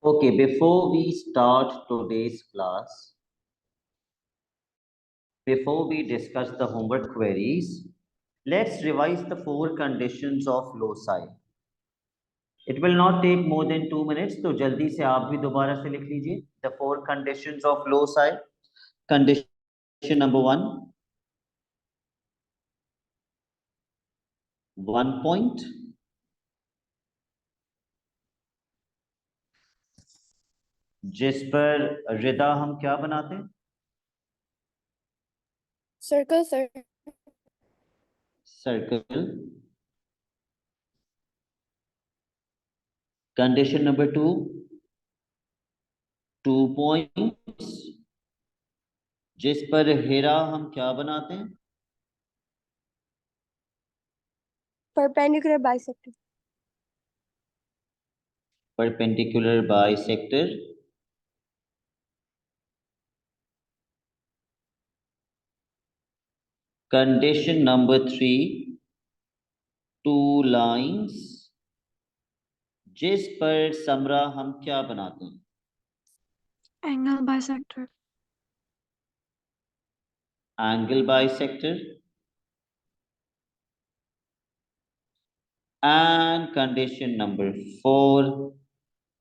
Okay, before we start today's class, before we discuss the homework queries, let's revise the four conditions of loci. It will not take more than 2 minutes, तो जल्दी से आप भी दोबारा से लिख लीजिए. The four conditions of loci. Condition number 1, 1 point. जिस पर रिदा हम क्या बनाते हैं? Circle, sir. Circle. Condition number 2, 2 points. जिस पर हेरा हम क्या बनाते हैं? Perpendicular bisector. Perpendicular bisector. Condition number 3, 2 lines. जिस पर समरा हम क्या बनाते हैं? Angle bisector. Angle bisector. And condition number 4,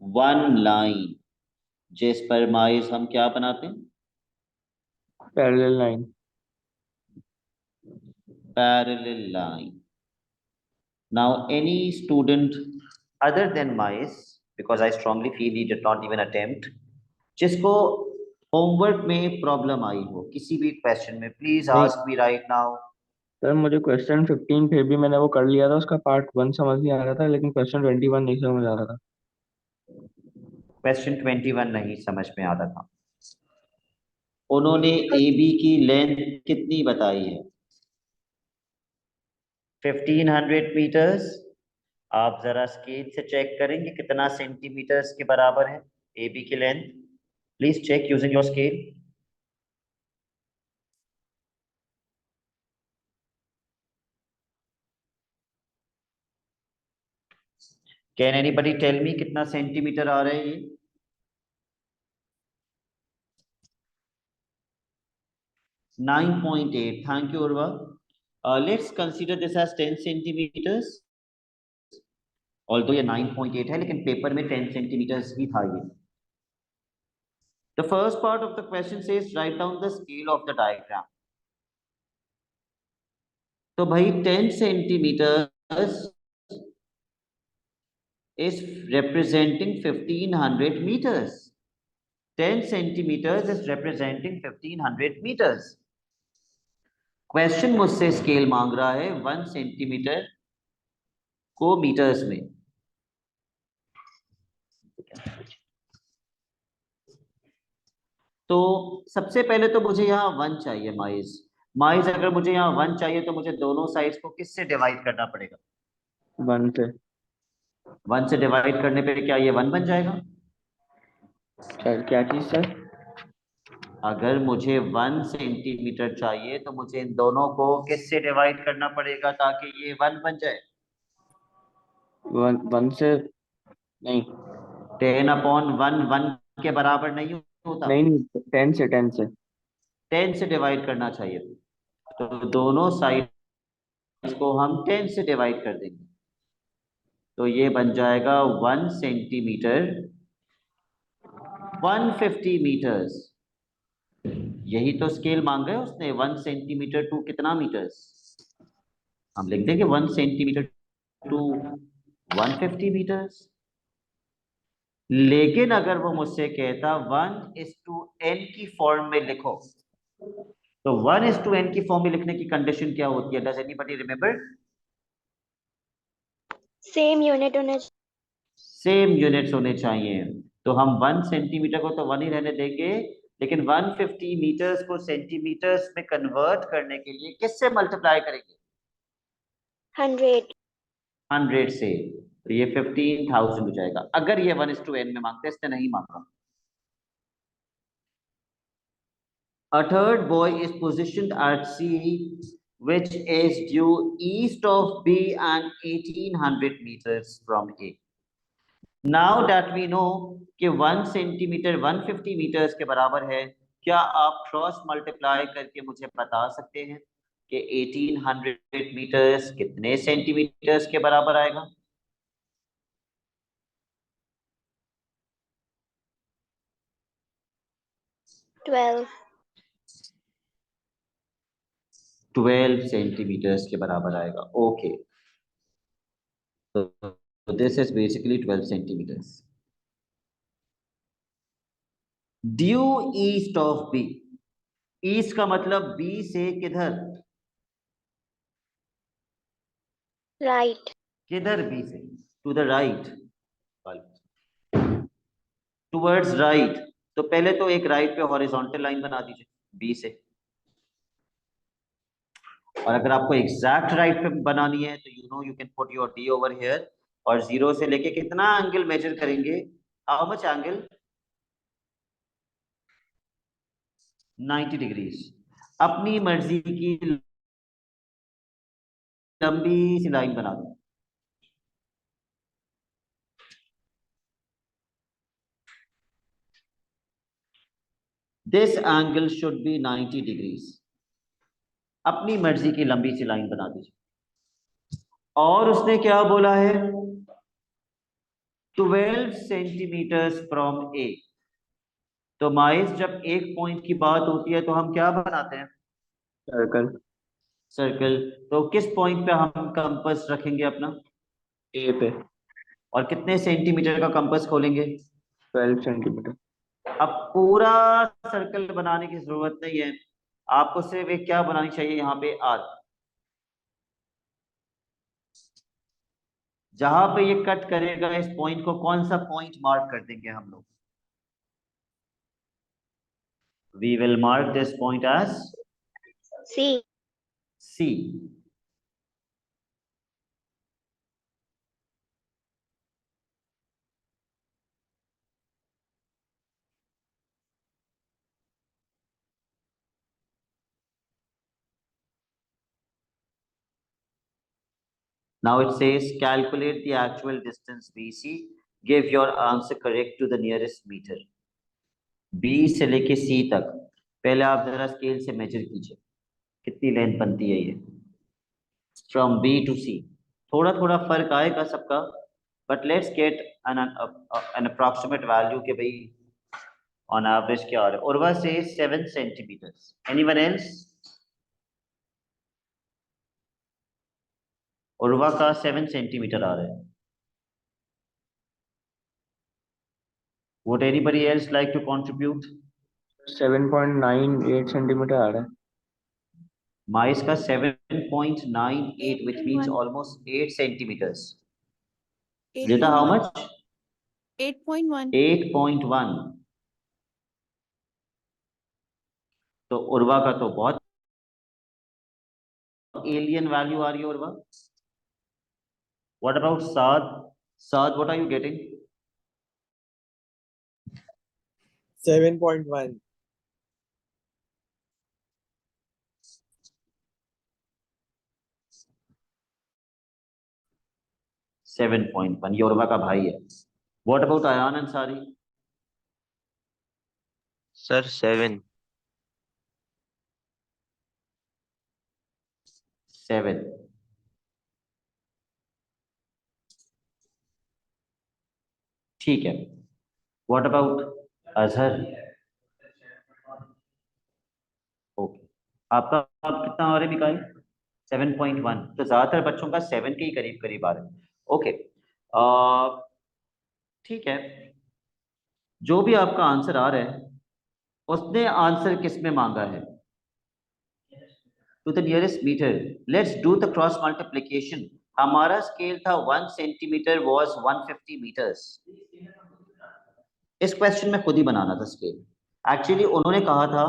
1 line. जिस पर माइस हम क्या बनाते हैं? Parallel line. Parallel line. Now, any student other than mice, because I strongly feel he did not even attempt, जिसको होमवर्क में प्रॉब्लम आई हो किसी भी क्वेश्चन में, please ask me right now. Sir मुझे क्वेश्चन 15 फिर भी मैंने वो कर लिया था, उसका पार्ट 1 समझ नहीं आ रहा था, लेकिन क्वेश्चन 21 नहीं समझ आ रहा था. क्वेश्चन 21 नहीं समझ में आ रहा था. उन्होंने ए बी की लेंथ कितनी बताई है? 1500 मीटर्स. आप जरा स्केल से चेक करेंगे कितना सेंटीमीटर्स के बराबर है ए बी की length. Please check using your scale. Can anybody tell me कितना सेंटीमीटर आ रहा है ये? 9.8. Thank you, Urva. Let's consider this as 10 centimeters. Although ये 9.8 है, लेकिन पेपर में 10 centimeters ही था ये. The first part of the question says write down the scale of the diagram. तो भाई 10 centimeters is representing 1500 meters. 10 centimeters is representing 1500 meters. Question मुझसे scale मांग रहा है 1 सेंटीमीटर को मीटर्स में. तो सबसे पहले तो मुझे यहाँ 1 चाहिए. माइज अगर मुझे यहाँ 1 चाहिए तो मुझे दोनों साइड्स को किससे डिवाइड करना पड़ेगा? 1 से. 1 से डिवाइड करने पे क्या ये 1 बन जाएगा? क्या चीज सर? अगर मुझे 1 सेंटीमीटर चाहिए तो मुझे इन दोनों को किससे डिवाइड करना पड़ेगा ताकि ये 1 बन जाए? 1 से नहीं. 10/1 1 के बराबर नहीं होता. नहीं 10 से 10 से 10 से डिवाइड करना चाहिए. तो दोनों साइड को हम 10 से डिवाइड कर देंगे. तो ये बन जाएगा 1 सेंटीमीटर 150 मीटर्स. यही तो स्केल मांगा है उसने. 1 सेंटीमीटर टू कितना मीटर्स? हम लिख देंगे 1 सेंटीमीटर टू 150 मीटर्स. लेकिन अगर वो मुझसे कहता 1:n की फॉर्म में लिखो, तो 1:n की फॉर्म में लिखने की कंडीशन क्या होती है? Does anybody remember? Same unit होने. सेम यूनिट्स होने चाहिए. तो हम 1 सेंटीमीटर को तो 1 ही रहने देंगे, लेकिन 150 मीटर्स को सेंटीमीटर्स में कन्वर्ट करने के लिए किससे मल्टीप्लाई करेंगे? 100 से. तो ये 15,000 हो जाएगा. अगर ये 1:n में मांगते, इसने नहीं मांगा. A third boy is positioned at C, which is due east of B and 1800 meters from A. Now that we know कि 1 सेंटीमीटर 150 मीटर्स के बराबर है, क्या आप क्रॉस मल्टीप्लाई करके मुझे बता सकते हैं कि 1800 मीटर्स कितने सेंटीमीटर्स के बराबर आएगा? 12. 12 सेंटीमीटर्स के बराबर आएगा। ओके, तो this is basically 12 centimetres. Due east of B, east का मतलब बी से किधर? Right. किधर बी से? To the right, towards right. तो पहले तो एक राइट पे हॉरिजॉन्टल लाइन बना दीजिए बी से, और अगर आपको एग्जैक्ट राइट पे बनानी है तो you know you can put your D over here, और जीरो से लेके कितना एंगल मेजर करेंगे? How much angle? 90 डिग्रीज। अपनी मर्जी की लंबी सी लाइन बना दो। This angle should be 90 degrees. अपनी मर्जी की लंबी सी लाइन बना दीजिए। और उसने क्या बोला है? 12 सेंटीमीटर्स फ्रॉम ए। तो माइस, जब एक पॉइंट की बात होती है तो हम क्या बनाते हैं? सर्कल। सर्कल। तो किस पॉइंट पे हम कंपास रखेंगे अपना? ए पे। और कितने सेंटीमीटर का कंपास खोलेंगे? 12 सेंटीमीटर। अब पूरा सर्कल बनाने की जरूरत नहीं है, आपको सिर्फ एक क्या बनानी चाहिए यहाँ पे? आर्क। जहां पे ये कट करेगा इस पॉइंट को, कौन सा पॉइंट मार्क कर देंगे हम लोग? We will mark this point as C. C. Now it says calculate the actual distance BC. Give your answer correct to the nearest meter. B से लेके C तक पहले आप जरा स्केल से मेजर कीजिए कितनी लेंथ बनती है ये, फ्रॉम B टू C। थोड़ा थोड़ा फर्क आएगा सबका, but let's get an approximate value के भाई ऑन एवरेज क्या आ रहा है। उर्वा से 7 सेंटीमीटर्स। Anyone else? उर्वा का 7 सेंटीमीटर आ रहा है। Would anybody else like to contribute? 7.98 centimetre आ रहा है। माइस का 7.98, which means 8.1. almost 8 centimeters. 8.1. Rita, how much? 8.1. 8.1। तो उर्वा का तो बहुत एलियन वैल्यू आ रही है Urwa. What about Saad? Saad, what are you getting? 7.1. 7.1, ये उर्वा का भाई है। What about Ayan Ansari? Sir 7। 7। ठीक है। What about Azhar? ओके, आपका आप कितना आ रहा है मिकाइल? 7.1। तो ज्यादातर बच्चों का 7 के ही करीब करीब आ रहा है। ओके, ठीक है। जो भी आपका आंसर आ रहा है उसने आंसर किस में मांगा है? To the nearest metre. Let's do the cross multiplication. हमारा स्केल था 1 सेंटीमीटर वॉज 150 मीटर्स। इस क्वेश्चन में खुद ही बनाना था स्केल। एक्चुअली उन्होंने कहा था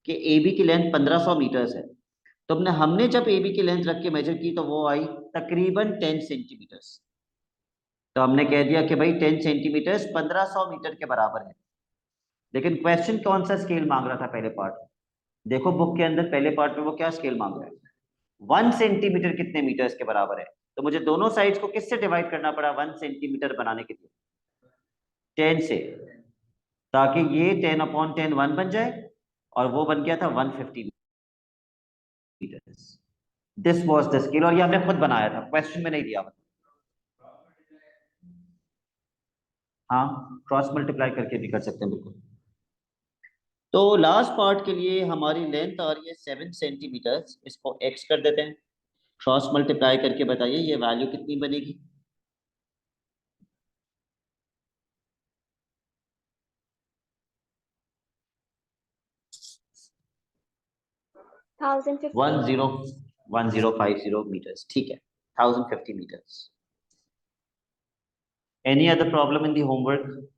कि ए बी की लेंथ 1500 मीटर्स है, तो हमने जब ए बी की लेंथ रख के मेजर की तो वो आई तकरीबन 10 सेंटीमीटर्स। तो हमने कह दिया कि भाई 10 सेंटीमीटर्स 1500 मीटर के बराबर है। लेकिन क्वेश्चन कौन सा स्केल मांग रहा था पहले पार्ट में? देखो बुक के अंदर पहले पार्ट में वो क्या स्केल मांग रहा है? 1 सेंटीमीटर कितने मीटर्स के बराबर है? तो मुझे दोनों साइड्स को किससे डिवाइड करना पड़ा 1 सेंटीमीटर बनाने के लिए? 10 से, ताकि ये 10/10 1 बन जाए और वो बन गया था 150 metres. This was the scale, और ये हमने खुद बनाया था, क्वेश्चन में नहीं दिया। हाँ, क्रॉस मल्टीप्लाई करके भी कर सकते हैं बिल्कुल। तो लास्ट पार्ट के लिए हमारी लेंथ आ रही है 7 सेंटीमीटर्स, इसको x कर देते हैं। क्रॉस मल्टीप्लाई करके बताइए ये वैल्यू कितनी बनेगी। 1050 मीटर्स, ठीक है, 1050 meters. Any other problem in the homework?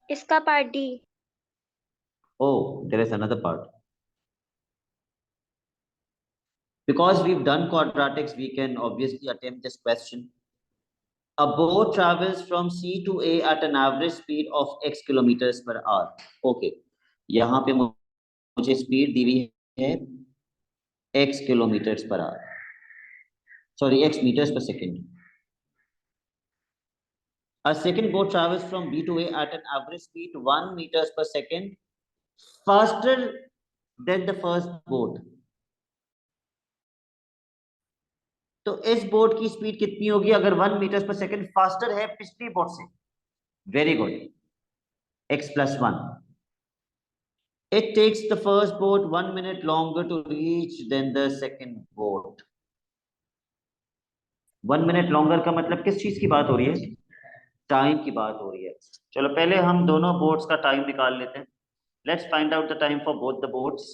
इसका part D. Oh, there is another part. Because we've done quadratics, we can obviously attempt this question. A boat travels from C to A at an average speed of x kilometers per hour. Okay, यहाँ पे मुझे speed दी हुई है x kilometers per hour. Sorry, x meters per second. A second boat travels from B to A at an average speed 1 meters per second, faster than the first boat. तो इस boat की speed कितनी होगी अगर 1 metre पर second faster है पिछली boat से? Very good, x plus 1. It takes the first boat 1 minute longer to reach than the second boat. 1 minute longer का मतलब किस चीज की बात हो रही है? टाइम की बात हो रही है। चलो पहले हम दोनों बोट्स का टाइम निकाल लेते हैं। Let's find out the time for both the boats.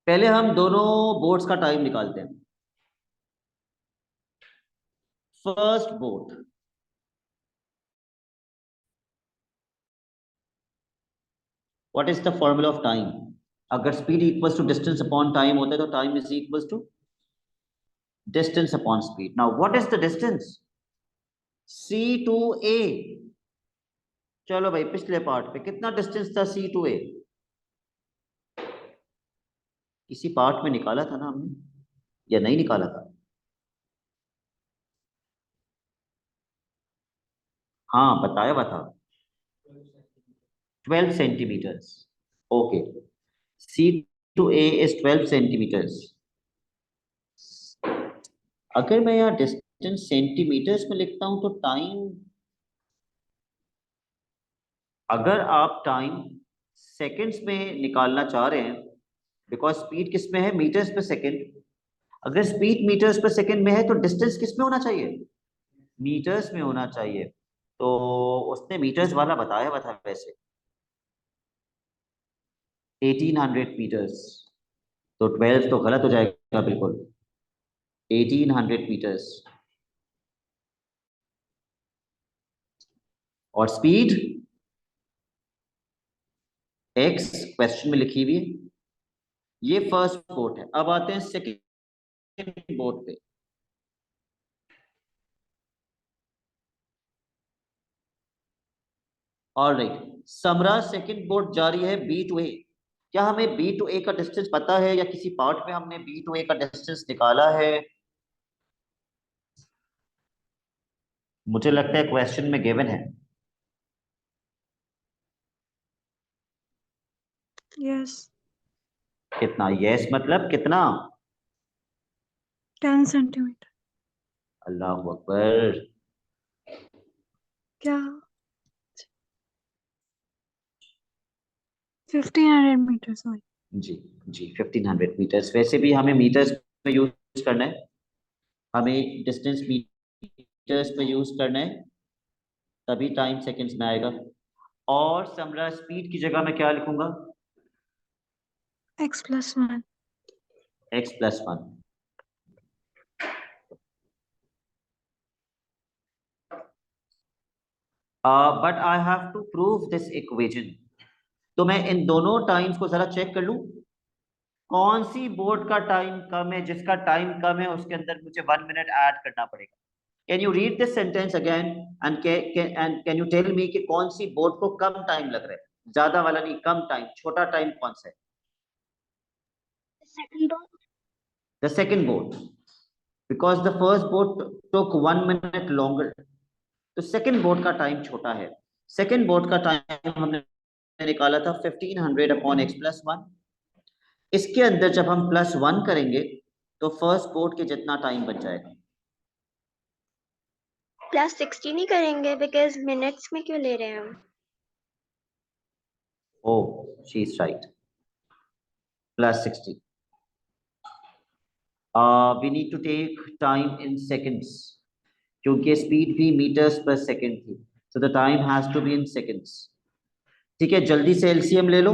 पहले हम दोनों बोट्स का टाइम निकालते हैं। First boat, what is the formula of time? अगर speed equals to distance upon time होता है तो time is equals to distance upon speed. Now what is the distance? C to A। चलो भाई पिछले पार्ट पे कितना डिस्टेंस था C to A? इसी पार्ट में निकाला था ना हमने, या नहीं निकाला था? हाँ बताया बता, 12 centimetres. Okay, C to A is 12 centimetres. अगर मैं यहाँ डिस्टेंस सेंटीमीटर्स में लिखता हूं तो टाइम, अगर आप टाइम सेकंड्स में निकालना चाह रहे हैं, बिकॉज स्पीड किस में है? मीटर्स पर सेकंड। अगर स्पीड मीटर्स पर सेकंड में है तो डिस्टेंस किस में होना चाहिए? मीटर्स में होना चाहिए। तो उसने मीटर्स वाला बताया हुआ था वैसे 1800 मीटर्स, तो 12 तो गलत हो जाएगा बिल्कुल। 1800 मीटर्स और स्पीड x क्वेश्चन में लिखी हुई है। ये फर्स्ट बोट है। अब आते हैं सेकंड बोट पे। ऑलराइट, समरा सेकंड बोट जा रही है B to A। क्या हमें B to A का डिस्टेंस पता है, या किसी पार्ट में हमने B to A का डिस्टेंस निकाला है? मुझे लगता है क्वेश्चन में गिवन है। Yes, कितना? यस मतलब कितना? 10 centimeter. अल्लाह अकबर। क्या? 1500 meters. Sorry. जी जी, 1500 मीटर्स। वैसे भी हमें मीटर्स में यूज करना है, हमें डिस्टेंस मीटर्स पे यूज करना है, तभी टाइम सेकंड्स में आएगा। और समरा स्पीड की जगह मैं क्या लिखूंगा? X plus 1. x plus 1। But I have to prove this equation. तो मैं इन दोनों टाइम्स को जरा चेक कर लूं, कौन सी बोर्ड का टाइम कम है? जिसका टाइम कम है उसके अंदर मुझे 1 मिनट ऐड करना पड़ेगा। Can you read this sentence again and can you tell me कि कौन सी बोर्ड को कम टाइम लग रहा है? ज्यादा वाला नहीं, कम टाइम। छोटा टाइम कौन सा है? Second boat. The second boat, because the first boat took 1 minute longer. तो सेकंड बोट का टाइम छोटा है. सेकंड बोट का टाइम हमने निकाला था 1500 अपॉन x प्लस 1. इसके अंदर जब हम प्लस 1 करेंगे तो फर्स्ट बोट के जितना टाइम बच जाएगा. प्लस 60 नहीं करेंगे बिकॉज मिनट्स में क्यों ले रहे हैं हम? Oh, she's right. Plus 60. We need to take time in seconds. क्योंकि स्पीड भी meters per second थी. So the time has to be in seconds. ठीक है, जल्दी से LCM ले लो.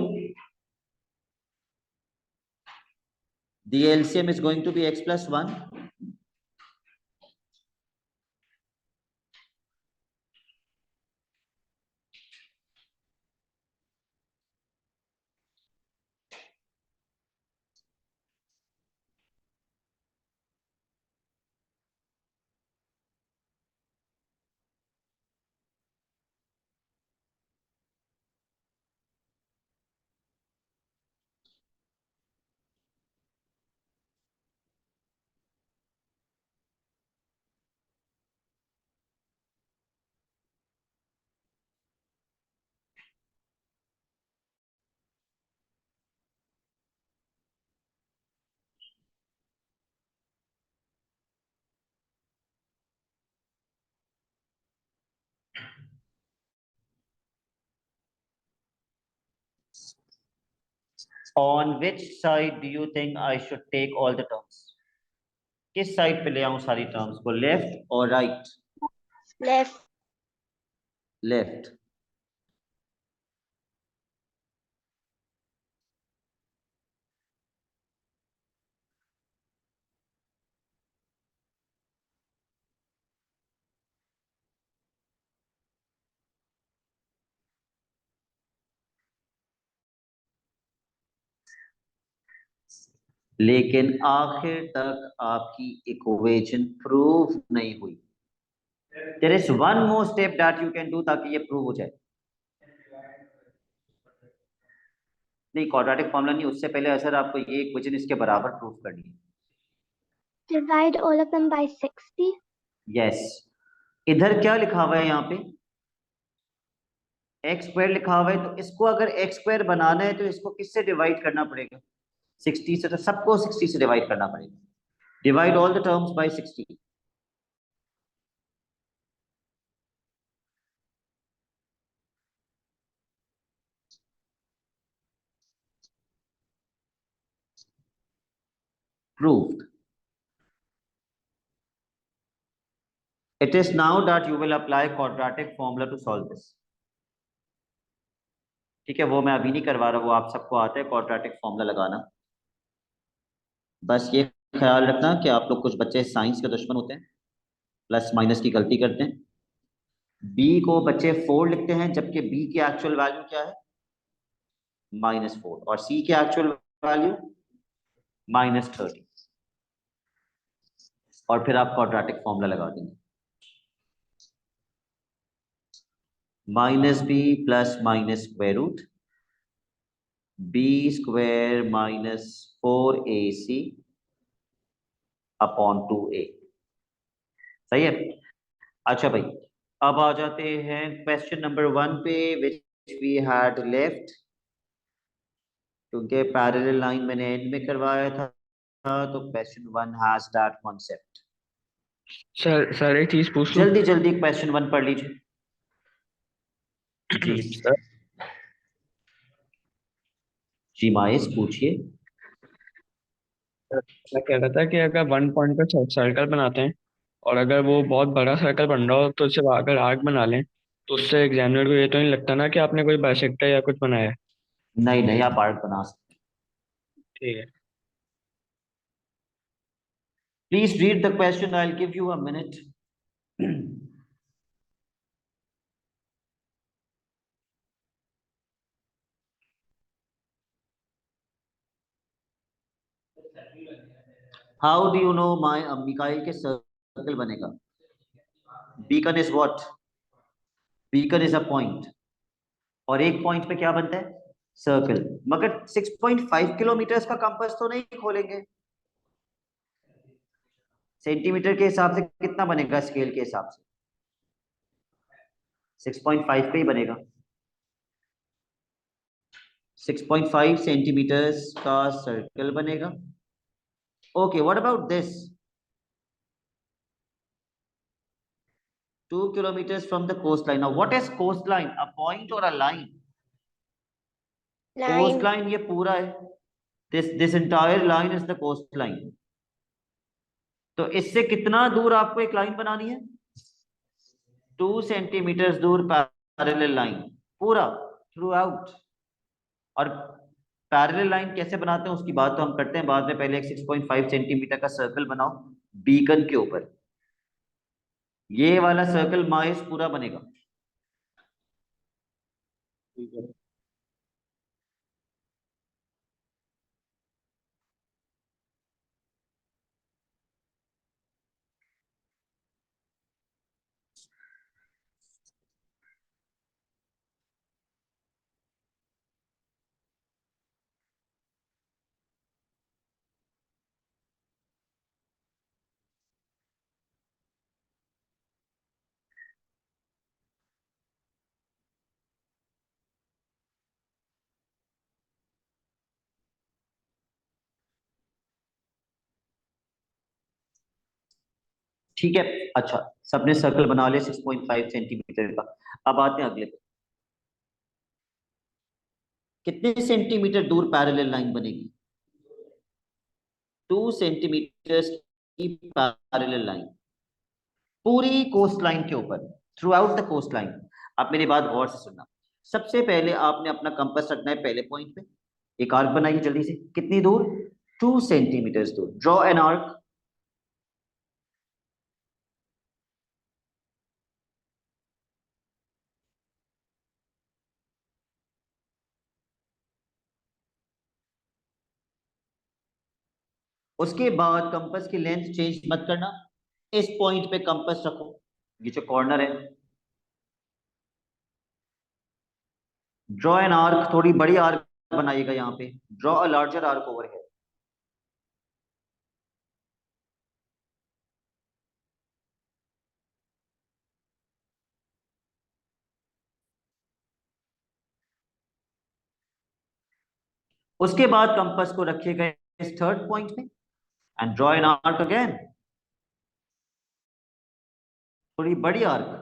The LCM is going to be x plus 1. On which side do you think I should take all the terms? किस side पे ले आऊं सारी टर्म्स को, लेफ्ट और राइट? लेफ्ट. लेफ्ट. लेकिन आखिर तक आपकी इक्वेशन प्रूव नहीं हुई. There is one more step that you can do ताकि ये प्रूव हो जाए. नहीं, क्वाड्रेटिक फॉर्मूला नहीं, उससे पहले सर आपको ये इक्वेशन इसके बराबर प्रूव करनी है. Divide all of them by 60. Yes. इधर क्या लिखा हुआ है, यहाँ पे एक्स स्क्वायर लिखा हुआ है. तो इसको अगर एक्स स्क्वायर बनाना है तो इसको किससे डिवाइड करना पड़ेगा? 60 से. तो सबको 60 से डिवाइड करना पड़ेगा. Divide all the terms by 60. Proved. It is now that you will apply quadratic formula to solve this. ठीक है, वो मैं अभी नहीं करवा रहा, वो आप सबको आता है क्वाड्रेटिक फॉर्मूला लगाना. बस ये ख्याल रखना कि आप लोग, कुछ बच्चे साइंस के दुश्मन होते हैं, प्लस माइनस की गलती करते हैं. b को बच्चे 4 लिखते हैं, जबकि b की एक्चुअल वैल्यू क्या है? -4. और c की एक्चुअल वैल्यू -30. और फिर आप क्वाड्रेटिक फॉर्मूला लगा देंगे. -b plus minus square root b square minus 4ac upon 2a. सही है. अच्छा भाई, अब आ जाते हैं क्वेश्चन नंबर 1 पे, विच वी हैड लेफ्ट. क्योंकि पैरेलल लाइन मैंने एंड में करवाया था, तो question 1 has that concept. Sir एक चीज पूछ लूं? जल्दी जल्दी क्वेश्चन 1 पढ़ लीजिए. जी सर जी माइस पूछिए. मैं कह रहा था कि अगर 1 पॉइंट पे सर्कल बनाते हैं और अगर वो बहुत बड़ा सर्कल बन रहा हो तो उससे अगर आर्क बना लें तो उससे एग्जामिनर को ये तो नहीं लगता ना कि आपने कोई बाइसेक्टर या कुछ बनाया है? नहीं नहीं, आप आर्क बना सकते. ठीक है. Please read the question. I'll give you a minute. How do you know my Mikhail के सर्कल बनेगा? Beacon is what? Beacon is a point. और एक पॉइंट पे क्या बनता है? सर्कल, मगर 6.5 किलोमीटर का कंपास तो नहीं खोलेंगे। सेंटीमीटर के हिसाब से कितना बनेगा स्केल के हिसाब से? 6.5 पे ही बनेगा। 6.5 सेंटीमीटर्स का सर्कल बनेगा। Okay, what about this? 2 kilometers from the coastline. Now, what is coastline? A point or a line? Line. Coastline ये पूरा है। This entire line is the coastline. तो इससे कितना दूर आपको एक लाइन बनानी है? 2 सेंटीमीटर दूर पैरेलल लाइन, पूरा थ्रू आउट। और पैरेलल लाइन कैसे बनाते हैं उसकी बात तो हम करते हैं बाद में, पहले एक 6.5 सेंटीमीटर का सर्कल बनाओ बीकन के ऊपर। ये वाला सर्कल माइस पूरा बनेगा। ठीक है, अच्छा, सबने सर्कल बना लिया 6.5 सेंटीमीटर का। अब आते हैं अगले पे। कितने सेंटीमीटर दूर पैरेलल लाइन बनेगी? 2 सेंटीमीटर की पैरेलल लाइन पूरी कोस्ट लाइन के ऊपर, throughout the coast line. आप मेरी बात गौर से सुनना। सबसे पहले आपने अपना कंपास रखना है पहले पॉइंट पे। एक आर्क बनाइए जल्दी से। कितनी दूर? 2 सेंटीमीटर दूर। Draw an arc. उसके बाद कंपास की लेंथ चेंज मत करना। इस पॉइंट पे कंपास रखो, ये जो कॉर्नर है। ड्रॉ एन आर्क, थोड़ी बड़ी आर्क बनाइएगा यहाँ पे। Draw a larger arc over है। उसके बाद कंपास को रखिएगा इस थर्ड पॉइंट में and draw an arc again, थोड़ी बड़ी आर्क।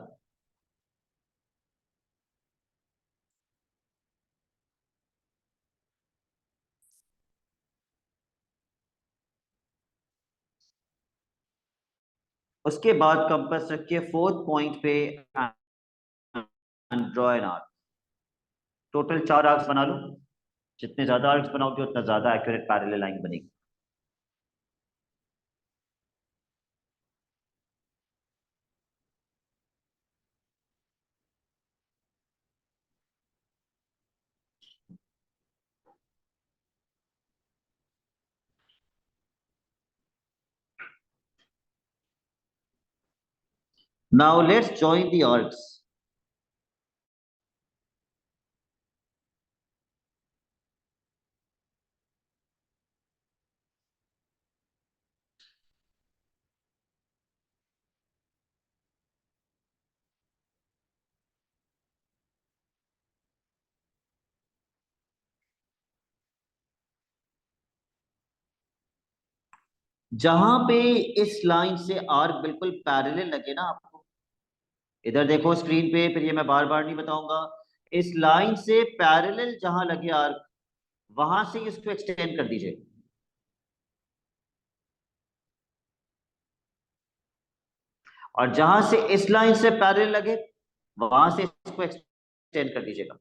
उसके बाद कंपास रखिए फोर्थ पॉइंट पे and draw an arc. Total 4 arcs बना लो। जितने ज्यादा आर्क्स बनाओगे उतना ज्यादा एक्यूरेट पैरेलल लाइन बनेगी। Now let's join the arcs. जहां पे इस लाइन से आर्क बिल्कुल पैरेलल लगे ना आपको, इधर देखो स्क्रीन पे, फिर ये मैं बार बार नहीं बताऊंगा। इस लाइन से पैरेलल जहां लगे आर्क, वहां से इसको एक्सटेंड कर दीजिए। और जहां से इस लाइन से पैरेलल लगे, वहां से इसको एक्सटेंड कर दीजिएगा।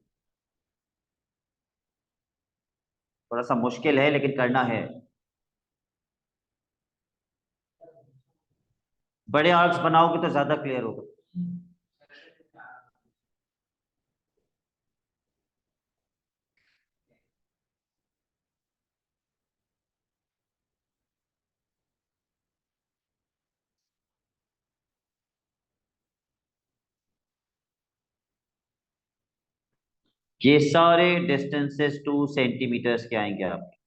थोड़ा सा मुश्किल है लेकिन करना है। बड़े आर्क्स बनाओगे तो ज्यादा क्लियर होगा। ये सारे डिस्टेंसेस 2 सेंटीमीटर्स के आएंगे आपके।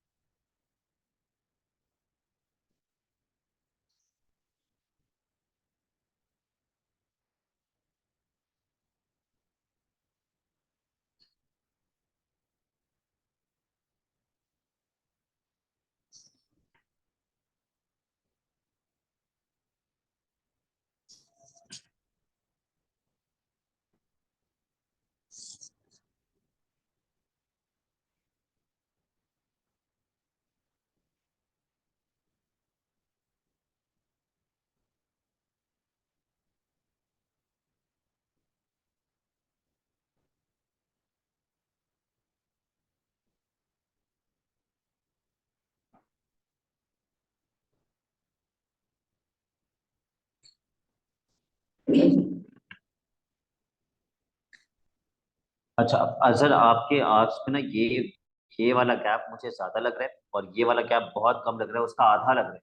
अच्छा, अजहर आपके आर्क्स में ना ये वाला गैप मुझे ज्यादा लग रहा है और ये वाला गैप बहुत कम लग रहा है, उसका आधा लग रहा है।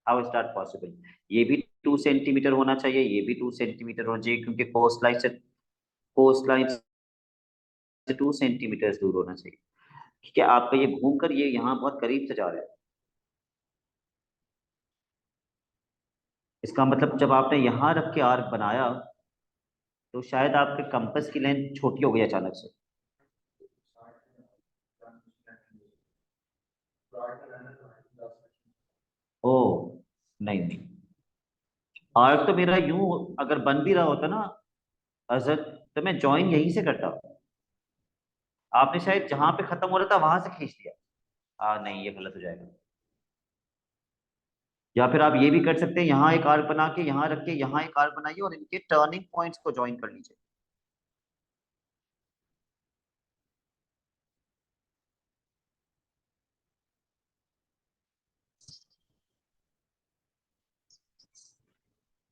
How is that possible? ये भी 2 सेंटीमीटर होना चाहिए, ये भी 2 सेंटीमीटर होना चाहिए, क्योंकि कोस्ट लाइन से 2 सेंटीमीटर दूर होना चाहिए। ठीक है, आपका ये घूम कर ये यहाँ बहुत करीब से जा रहा है। इसका मतलब जब आपने यहाँ रख के आर्क बनाया तो शायद आपके कंपास की लेंथ छोटी हो गई अचानक से। ओ, नहीं नहीं, आर्क तो मेरा यूं अगर बन भी रहा होता ना अजहर, तो मैं ज्वाइन यहीं से करता। आपने शायद जहां पे खत्म हो रहा था वहां से खींच लिया। नहीं, ये गलत हो जाएगा। या फिर आप ये भी कर सकते हैं, यहाँ एक आर्क बना के यहाँ रख के यहाँ एक आर्क बनाइए और इनके टर्निंग पॉइंट्स को ज्वाइन कर लीजिए।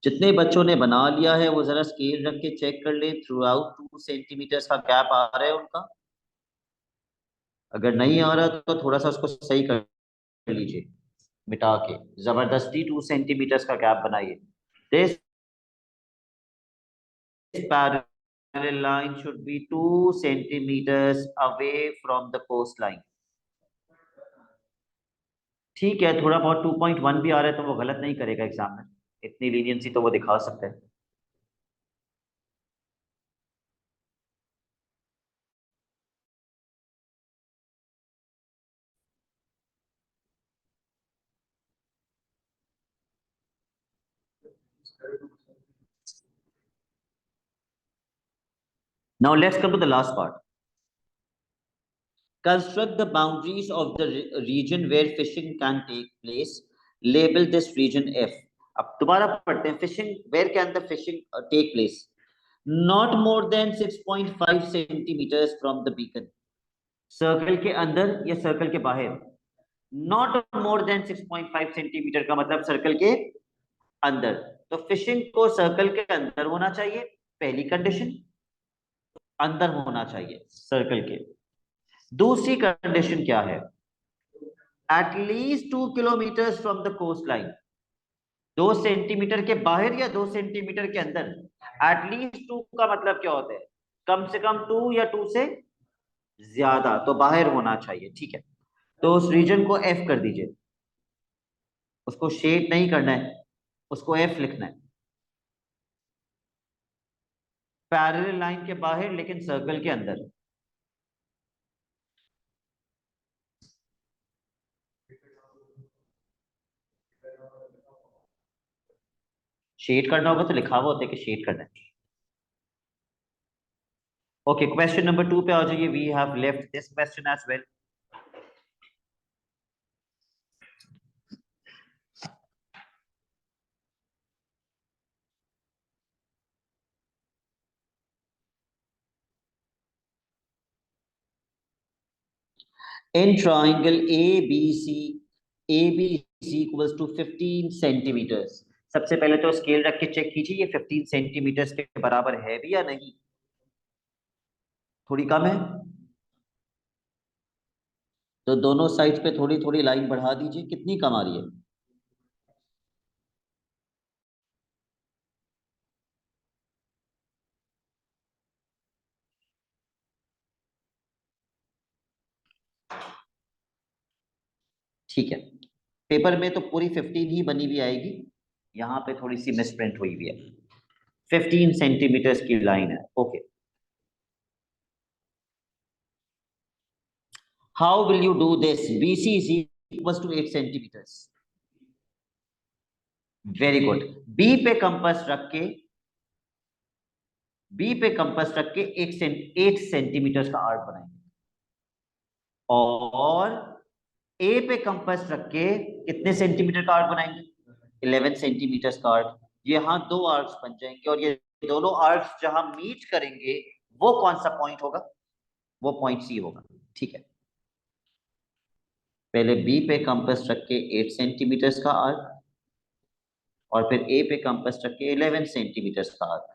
जितने बच्चों ने बना लिया है वो जरा स्केल रख के चेक कर ले, थ्रू आउट 2 सेंटीमीटर का गैप आ रहा है उनका। अगर नहीं आ रहा तो थोड़ा सा उसको सही कर लीजिए, मिटा के जबरदस्ती 2 सेंटीमीटर का गैप बनाइए। This parallel line should be 2 centimeters away from the coastline। ठीक है, थोड़ा बहुत 2.1 भी आ रहा है तो वो गलत नहीं करेगा एग्जाम में, इतनी लीनियंसी तो वो दिखा सकते हैं। Now let's come to the last part. Construct the boundaries of the region where fishing can take place. Label this region F। अब दोबारा पढ़ते हैं, fishing where can the fishing take place? Not more than 6.5 centimetres from the beacon. Circle के अंदर या circle के बाहर? Not more than 6.5 centimetre का मतलब सर्कल के अंदर। तो फिशिंग को सर्कल के अंदर होना चाहिए, पहली कंडीशन, अंदर होना चाहिए सर्कल के। दूसरी कंडीशन क्या है? At least 2 kilometre from the coast line. 2 centimetre के बाहर या 2 सेंटीमीटर के अंदर? एटलीस्ट 2 का मतलब क्या होता है? कम से कम 2 या 2 से ज्यादा, तो बाहर होना चाहिए। ठीक है, तो उस रीजन को एफ कर दीजिए, उसको शेड नहीं करना है, उसको एफ लिखना है। पैरेलल लाइन के बाहर लेकिन सर्कल के अंदर। शेड करना होगा तो लिखा हुआ होता है कि शेड करना है। ओके, क्वेश्चन नंबर 2 पे आ जाइए। We have left this question as well. In triangle ABC equals to 15 centimetres. सबसे पहले तो स्केल रख के चेक कीजिए ये 15 सेंटीमीटर्स के बराबर है भी या नहीं। थोड़ी कम है तो दोनों साइड पे थोड़ी थोड़ी लाइन बढ़ा दीजिए। कितनी कम आ रही है? ठीक है, पेपर में तो पूरी 15 ही बनी हुई आएगी, यहाँ पे थोड़ी सी मिसप्रिंट हुई हुई है। 15 सेंटीमीटर्स की लाइन है। Okay, how will you do this? BC is equal to 8 centimetres. Very good. B पे कंपास रख के, बी पे कंपास रख के 8 सेंटीमीटर्स का आर्क बनाएंगे, और ए पे कंपास रख के कितने सेंटीमीटर का आर्क बनाएंगे? 11 सेंटीमीटर का आर्क। यहाँ दो आर्क्स बन जाएंगे, और ये दोनों आर्क्स जहां मीट करेंगे वो कौन सा पॉइंट होगा? वो पॉइंट सी होगा। ठीक है, पहले बी पे कंपास रख के 8 सेंटीमीटर का आर्क, और फिर ए पे कंपास रख के 11 सेंटीमीटर का arc.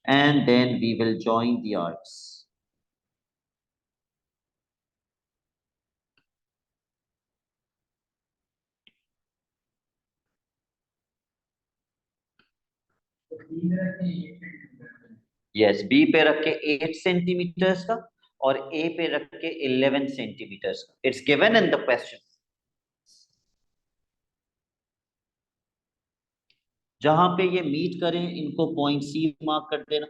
And then we will join the arcs. Yes, B पे रख के 8 सेंटीमीटर्स का, और A पे रख के 11 सेंटीमीटर्स का। It's given in the question. जहां पे ये मीट करें इनको पॉइंट C मार्क कर देना।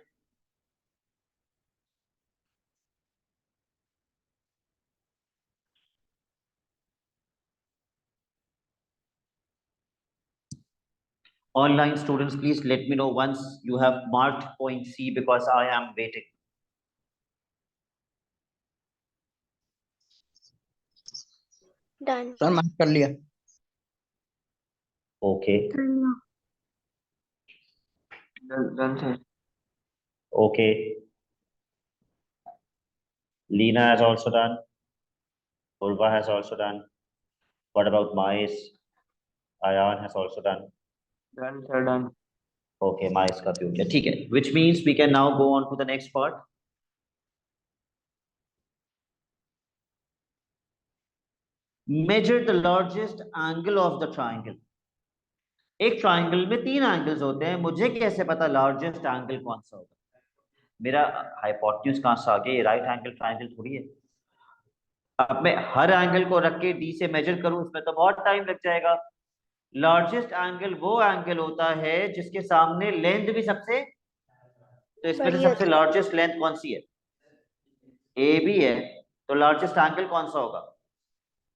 Online students, please let me know once you have marked point C, because I am waiting. Done. Sir mark कर लिया। Okay. Done sir. Okay. Lena has also done. Urva has also done. What about Mais? Ayan has also done. Done sir done. Okay, Mais का भी हो गया। ठीक है, which means we can now go on to the next part. Measure the largest angle of the triangle. एक triangle में 3 angles होते हैं, मुझे कैसे पता लार्जेस्ट एंगल कौन सा होगा? मेरा हाइपोटेन्यूज कहां से आ गया? ये राइट एंगल ट्राइंगल थोड़ी है। अब मैं हर एंगल को रख के डी से मेजर करूं, इसमें तो बहुत टाइम लग जाएगा। लार्जेस्ट एंगल वो एंगल होता है जिसके सामने लेंथ भी सबसे, तो इसमें से बड़ी सबसे होती है। लार्जेस्ट लेंथ कौन सी है? ए बी है, तो लार्जेस्ट एंगल कौन सा होगा?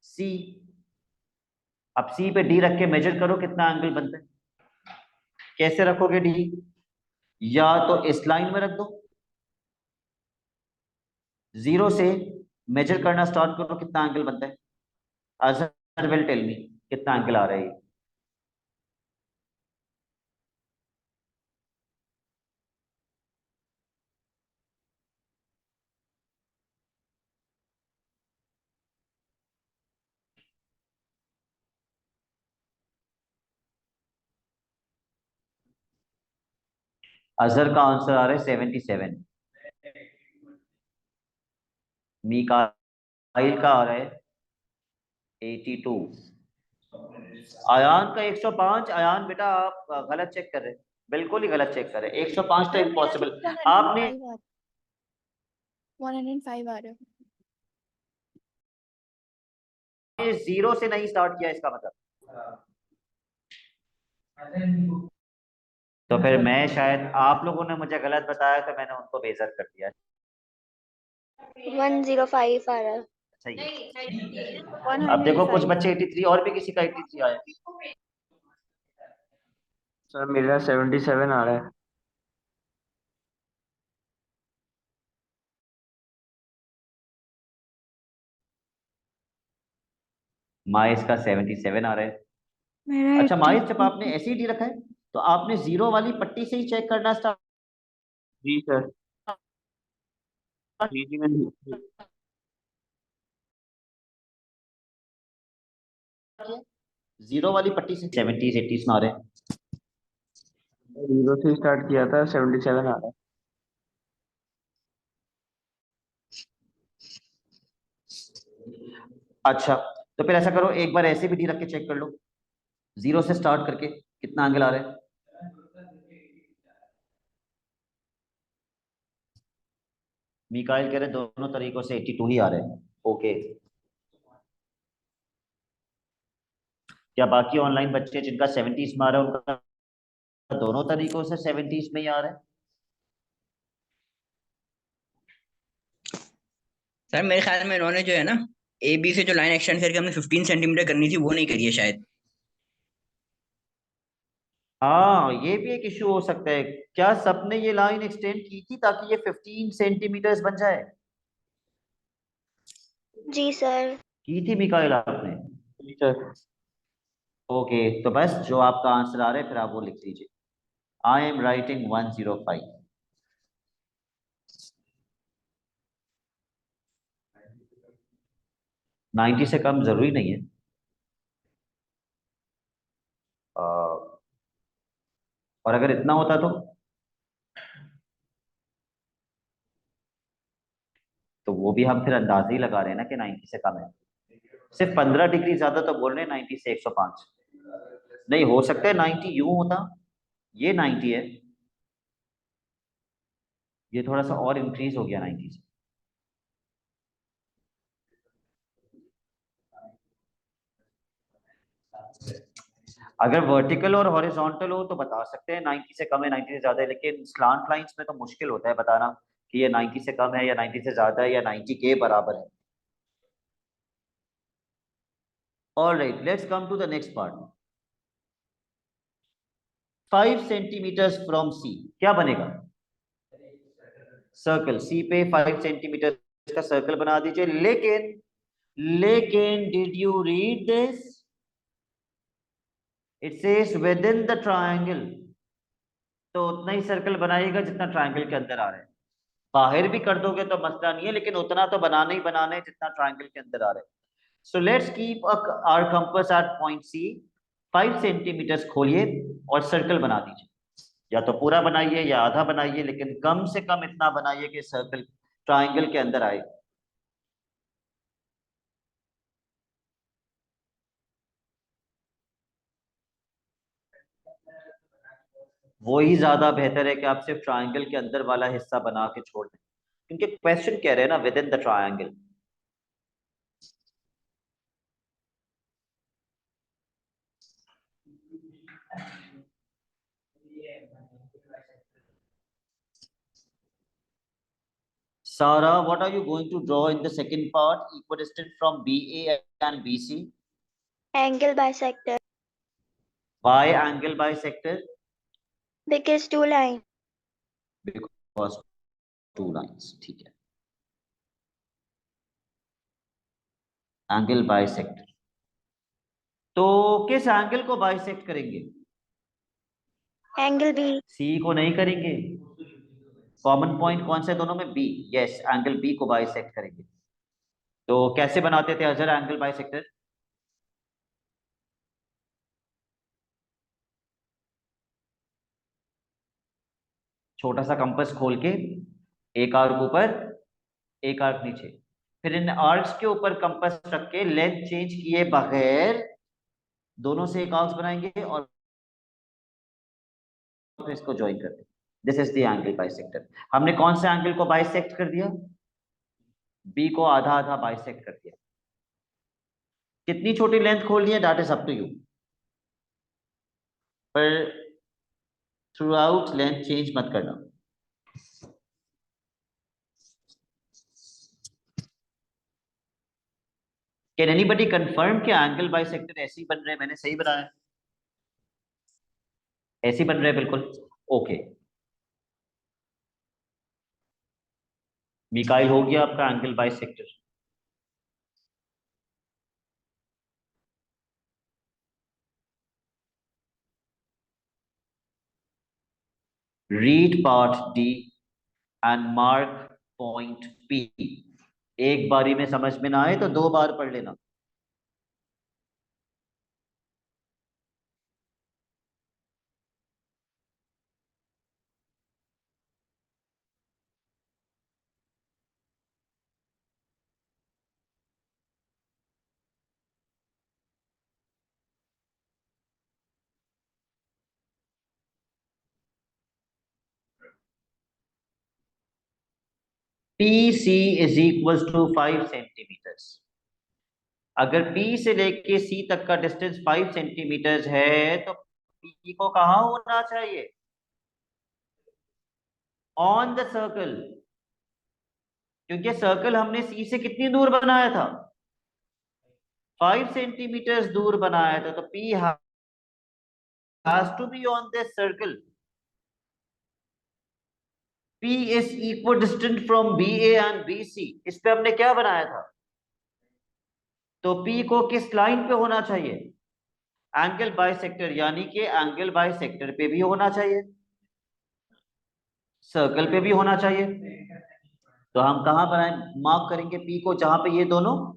सी। अब सी पे डी रख के मेजर करो कितना एंगल बनता है। कैसे रखोगे डी? या तो इस लाइन में रख दो, 0 से मेजर करना स्टार्ट करो, कितना एंगल बनता है? अजहर विल टेल मी कितना एंगल आ रहा है। अजहर का आंसर आ रहा है 77। मीकाइल का आ रहा है 82। अयान का 105। अयान बेटा आप गलत चेक कर रहे हैं, बिल्कुल ही गलत चेक कर रहे हैं। 105 तो इम्पॉसिबल। आपने 105 आ रहा है। 0 से नहीं स्टार्ट किया, इसका मतलब तो फिर मैं शायद, आप लोगों ने मुझे गलत बताया तो मैंने उनको बेइज्जत कर दिया। 105 आ रहा है। सही है। अब देखो कुछ 105 बच्चे 83, और भी किसी का 83 आया। सर मेरा 77 आ रहा है। माइस का 77 आ रहा है। मेरा अच्छा माइस, जब 82 आपने ऐसे ही डी रखा है तो आपने 0 वाली पट्टी से ही चेक करना स्टार्ट जी सर। जी जी मैंने किया। 0 वाली पट्टी से 70s 80s में आ रहे हैं। 0 से स्टार्ट किया था, 77 आ रहा है। अच्छा, तो फिर ऐसा करो, एक बार ऐसे भी डी रख के चेक कर लो, 0 से स्टार्ट करके कितना एंगल आ रहा है। मिकाइल कह रहे दोनों तरीकों से 82 ही आ रहे हैं। ओके, क्या बाकी ऑनलाइन बच्चे जिनका 70s में आ रहा है उनका दोनों तरीकों से 70s में ही आ रहा है? सर मेरे ख्याल में इन्होंने जो है ना, ए बी से जो लाइन एक्सटेंड करके हमने 15 सेंटीमीटर करनी थी वो नहीं करी है शायद। हाँ, ये भी एक इशू हो सकता है। क्या सबने ये लाइन एक्सटेंड की थी ताकि ये 15 सेंटीमीटर्स बन जाए? जी सर। की थी मिकाइल आपने? सर ओके, तो बस जो आपका आंसर आ रहा है फिर आप वो लिख लीजिए। आई एम राइटिंग 105। 90 से कम जरूरी नहीं है। और अगर इतना होता तो वो भी हम फिर अंदाजे ही लगा रहे हैं ना कि 90 से कम है। सिर्फ 15 डिग्री ज्यादा तो बोल रहे हैं 90 से 105। नहीं हो सकता है 90 यूं होता, ये 90 है, ये थोड़ा सा और इंक्रीज हो गया 90 से। अगर वर्टिकल और हॉरिजॉन्टल हो तो बता सकते हैं 90 से कम है 90 से ज्यादा है, लेकिन स्लांट लाइंस में तो मुश्किल होता है बताना कि ये 90 से कम है या 90 से ज्यादा है या 90 के बराबर है। All right, let's come to the next part. 5 centimeter from C क्या बनेगा? सर्कल। सी पे 5 सेंटीमीटर का सर्कल बना दीजिए। लेकिन लेकिन did you read this? It says with in the triangle. तो उतना ही सर्कल बनाइएगा जितना ट्रायंगल के अंदर आ रहा है। बाहर भी कर दोगे तो मसला नहीं है, लेकिन उतना तो बनाना ही बनाना है जितना ट्रायंगल के अंदर आ रहा है। So let's keep our compass at point C. 5 centimetre खोलिए और सर्कल बना दीजिए। या तो पूरा बनाइए या आधा बनाइए, लेकिन कम से कम इतना बनाइए कि सर्कल ट्रायंगल के अंदर आए। वो ही ज्यादा बेहतर है कि आप सिर्फ ट्रायंगल के अंदर वाला हिस्सा बना के छोड़ दें, क्योंकि क्वेश्चन कह रहे हैं ना with in the triangle. Sarah, what are you going to draw in the second part? Equidistant from BA and BC. Angle bisector. Why angle bisector? Because two lines. Because two lines. ठीक है, angle bisector. तो किस angle को bisect करेंगे? Angle B. सी को नहीं करेंगे। Common point कौन से दोनों में? बी। यस, एंगल बी को बाइसेक्ट करेंगे। तो कैसे बनाते थे अजर एंगल बाइसेक्टर? छोटा सा कंपास खोल के एक आर्क ऊपर एक आर्क नीचे, फिर इन आर्क्स के ऊपर कंपास रख के लेंथ चेंज किए बगैर दोनों से एक आर्क्स बनाएंगे और फिर इसको ज्वाइन कर देंगे। This is the angle bisector. हमने कौन से एंगल को बाइसेक्ट कर दिया? बी को आधा आधा बाइसेक्ट कर दिया। कितनी छोटी लेंथ खोलनी है that is up to you, पर थ्रू आउट लेंथ चेंज मत करना। कैन एनीबडी कंफर्म कि एंगल बाइसेक्टर ऐसे ही बन रहे हैं? मैंने सही बनाया? ऐसे ही बन रहे हैं बिल्कुल। ओके, मिकाइल हो गया आपका angle bisector. Read part D and mark point P. एक बारी में समझ में ना आए तो दो बार पढ़ लेना। PC is equal to 5 centimetres. अगर P से लेके C तक का डिस्टेंस 5 सेंटीमीटर्स है तो P को कहाँ होना चाहिए? ऑन द सर्कल, क्योंकि सर्कल हमने C से कितनी दूर बनाया था? 5 सेंटीमीटर्स दूर बनाया था, तो P has to be on this circle. P is equidistant from BA and BC. इस पे हमने क्या बनाया था? तो P को किस लाइन पे होना चाहिए? एंगल बाइसेक्टर, यानी कि एंगल बाइसेक्टर पे भी होना चाहिए, सर्कल पे भी होना चाहिए। तो हम कहां बनाए, मार्क करेंगे P को? जहां पे ये दोनों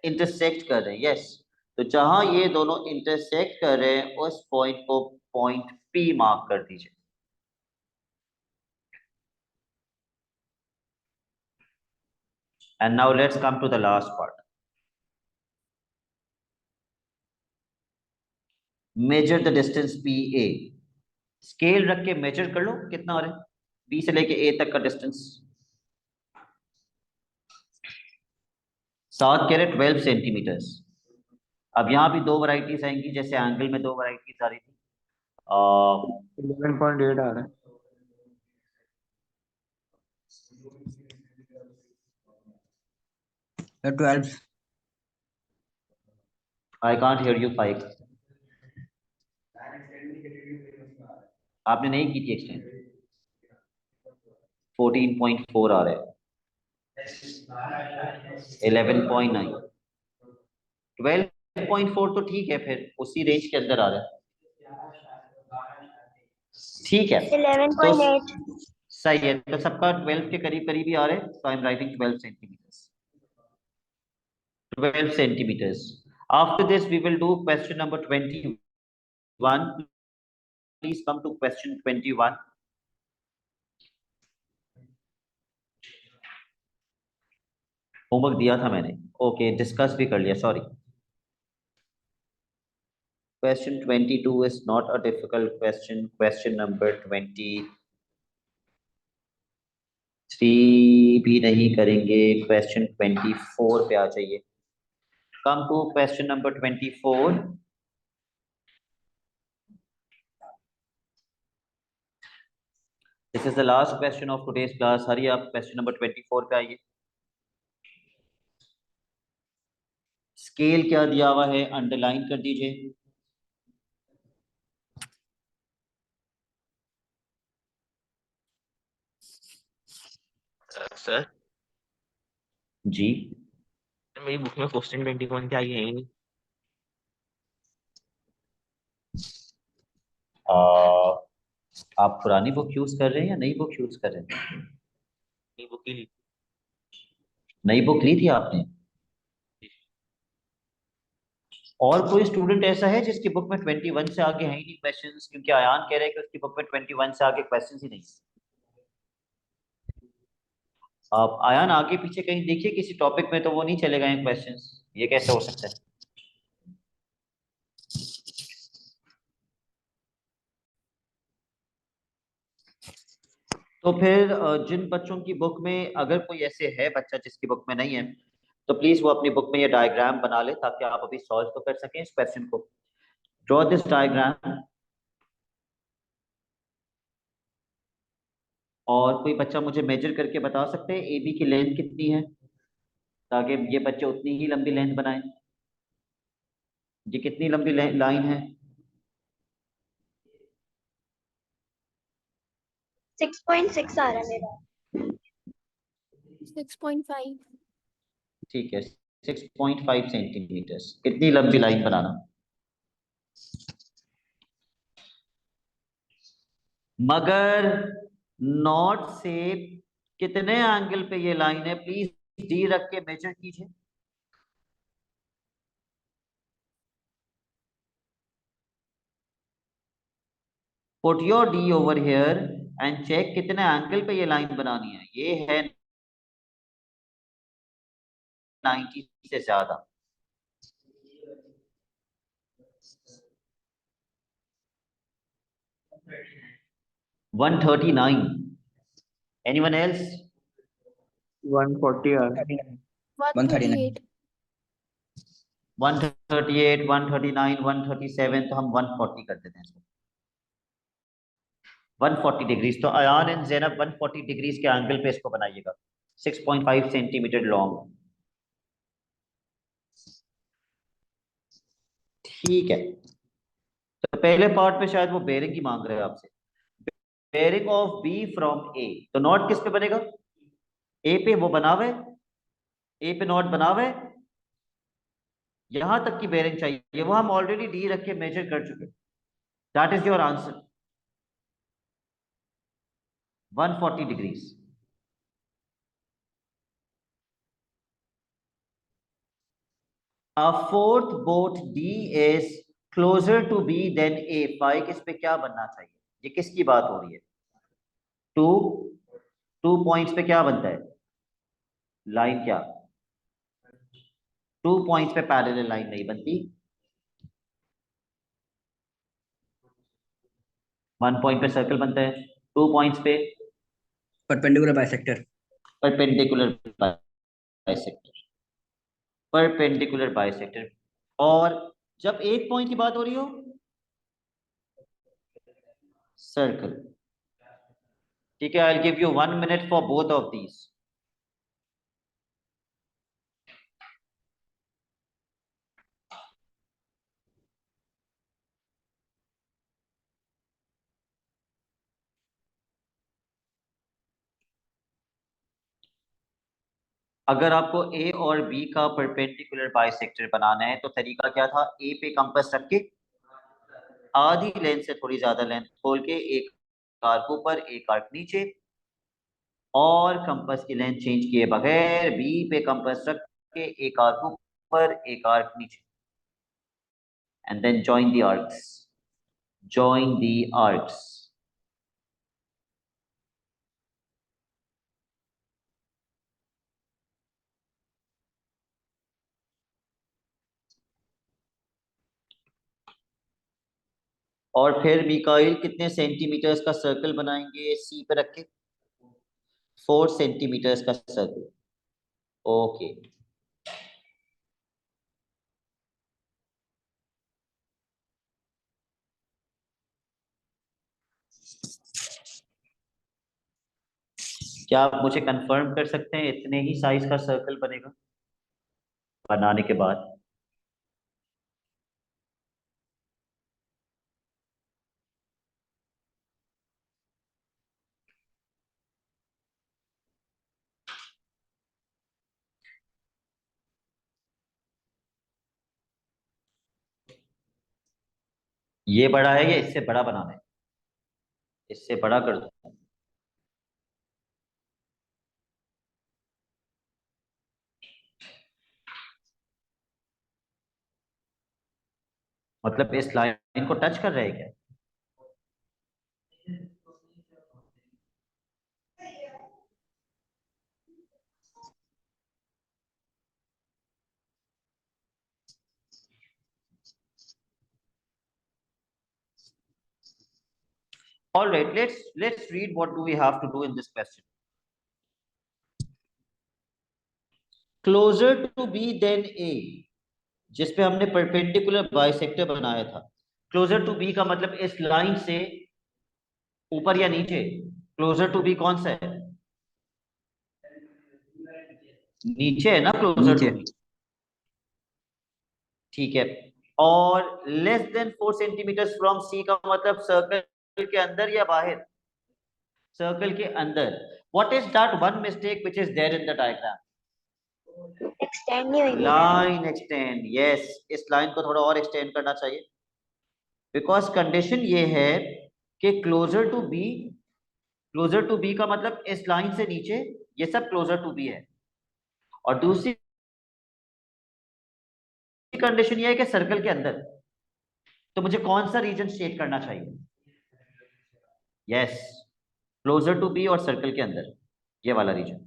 इंटरसेक्ट कर रहे हैं। यस, तो जहां ये दोनों इंटरसेक्ट कर रहे हैं उस पॉइंट को पॉइंट P मार्क कर दीजिए। And now let's come to the last part. Measure the distance PA. Scale रख के मेजर कर लो कितना हो रहा है B से लेके A तक का डिस्टेंस। 7 carat 12 centimetres. अब यहाँ भी दो वैरायटीज आएंगी, जैसे एंगल में दो वैरायटीज आ रही थी। 11.8 आ रहा है। तो 12 आई कांट हियर यू 5। आपने नहीं की थी एक्सटेंड। 14.4 आ रहा है। 11.9। 12.4 तो ठीक है, फिर उसी रेंज के अंदर आ रहा है। ठीक है, तो 11.8. सही है, तो सबका 12 के करीब करीब ही आ रहे हैं। So I am writing 12 centimeters. 12 centimeters. After this, we will do question number 21. Please come to question 21. Homework दिया था मैंने, ओके, डिस्कस भी कर लिया, sorry. Question 22 is not a difficult question. Question number 23 भी नहीं करेंगे। Question 24 पे आ जाइए। Come to question number 24. This is the last question of today's class. Hurry up, question number 24 पे आइए। स्केल क्या दिया हुआ है, अंडरलाइन कर दीजिए। सर जी, मेरी बुक में क्वेश्चन 21 क्या है ही नहीं। आप पुरानी बुक यूज कर रहे हैं या नई बुक यूज कर रहे हैं? नई बुक ही ली। नई बुक ली थी आपने? और कोई स्टूडेंट ऐसा है जिसकी बुक में 21 से आगे है ही नहीं क्वेश्चंस? क्योंकि आयान कह रहे हैं कि उसकी बुक में 21 से आगे क्वेश्चंस ही नहीं। आप आयान आगे पीछे कहीं देखिए किसी टॉपिक में, तो वो नहीं चले गए क्वेश्चंस। ये कैसे हो सकता है? तो फिर जिन बच्चों की बुक में, अगर कोई ऐसे है बच्चा जिसकी बुक में नहीं है, तो प्लीज वो अपनी बुक में ये डायग्राम बना ले, ताकि आप अभी सॉल्व तो कर सकें इस क्वेश्चन को। Draw this diagram. और कोई बच्चा मुझे मेजर करके बता सकते हैं ए बी की लेंथ कितनी है, ताकि ये बच्चे उतनी ही लंबी लेंथ बनाएं। ये कितनी लंबी लाइन है? 6.6 आ रहा है मेरा। 6.5. ठीक है, 6.5 सेंटीमीटर्स। इतनी लंबी लाइन बनाना। मगर नॉट से कितने एंगल पे ये लाइन है, प्लीज डी रख के मेजर कीजिए। Put your D over here and check कितने एंगल पे ये लाइन बनानी है। ये है 90 से ज्यादा। $139. Anyone else? 140 आ रहा है। 139 138 138, 139, 137, तो हम 140 कर देते हैं इसको। 140 डिग्रीज, तो अयान एंड ज़ैनब 140 डिग्रीज के एंगल पे इसको बनाइएगा। 6.5 सेंटीमीटर लॉन्ग। ठीक है, तो पहले पार्ट में शायद वो बेरिंग ही मांग रहे हैं आपसे। बेरिंग ऑफ बी फ्रॉम ए, तो नॉट किस पे बनेगा? ए पे वो बनावे, ए पे नॉट बनावे, यहां तक की बेरिंग चाहिए, वो हम ऑलरेडी डी रख के मेजर कर चुके। That is your answer, 140 degrees. A fourth boat D is closer to B than A, फाइक इस पे क्या बनना चाहिए? ये किसकी बात हो रही है? टू, 2 पॉइंट्स पे क्या बनता है? लाइन क्या? 2 पॉइंट्स पे पैरेलल लाइन नहीं बनती। 1 पॉइंट पे सर्कल बनता है, 2 पॉइंट्स पे perpendicular bisector. Perpendicular bisector, perpendicular bisector. और जब एक पॉइंट की बात हो रही हो, सर्कल। ठीक है, I give you 1 minute for both of these. अगर आपको ए और बी का परपेंडिकुलर बाइसेक्टर बनाना है तो तरीका क्या था? ए पे कंपास रख के आधी लेंथ से थोड़ी ज्यादा लेंथ खोल के एक आर्क ऊपर एक आर्क नीचे, और कंपास की लेंथ चेंज किए बगैर बी पे कंपास रख के एक आर्क ऊपर एक आर्क नीचे, and then join the arcs, join the arcs. और फिर मिकाइल कितने सेंटीमीटर्स का सर्कल बनाएंगे सी पे रख के? 4 सेंटीमीटर्स का सर्कल। ओके, क्या आप मुझे कंफर्म कर सकते हैं इतने ही साइज का सर्कल बनेगा बनाने के बाद? ये बड़ा है या इससे बड़ा बनाना है? इससे बड़ा कर दो। मतलब इस लाइन को टच कर रहे हैं क्या? All right, let's read what do we have to do in this question. Closer to B than A, जिस पे हमने परपेंडिकुलर बाइसेक्टर बनाया था। क्लोजर टू बी का मतलब इस लाइन से ऊपर या नीचे? क्लोजर टू बी कौन सा है? नीचे है ना क्लोजर टू नीचे। बी। ठीक है, और लेस देन 4 सेंटीमीटर फ्रॉम सी का मतलब सर्कल के अंदर या बाहर? सर्कल के अंदर। What is that one mistake which is there in the diagram? Extend नहीं होगी। लाइन एक्सटेंड, यस, इस लाइन को थोड़ा और एक्सटेंड करना चाहिए, बिकॉज कंडीशन ये है कि क्लोजर टू बी का मतलब इस लाइन से नीचे, ये सब क्लोजर टू बी है। और दूसरी कंडीशन ये है कि सर्कल के अंदर। तो मुझे कौन सा रीजन स्टेट करना चाहिए? यस, क्लोजर टू बी और सर्कल के अंदर, ये वाला region.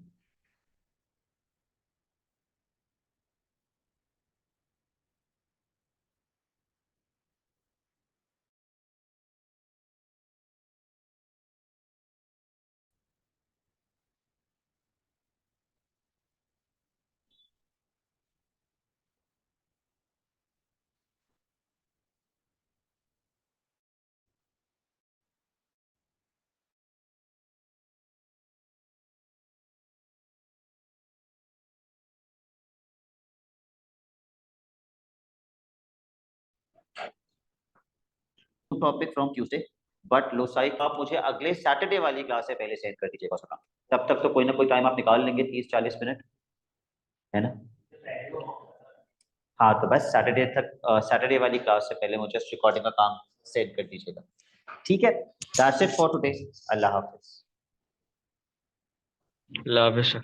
Topic from Tuesday, but लोसाई का आप मुझे अगले सैटरडे वाली क्लास से पहले सेंड कर दीजिएगा उसका। तब तक तो कोई ना कोई टाइम आप निकाल लेंगे, 30-40 मिनट, है ना? हाँ, तो बस सैटरडे तक, सैटरडे वाली क्लास से पहले मुझे रिकॉर्डिंग का काम सेंड कर दीजिएगा, ठीक है? That's it for today. अल्लाह हाफिज। अल्लाह हाफिज़ सर।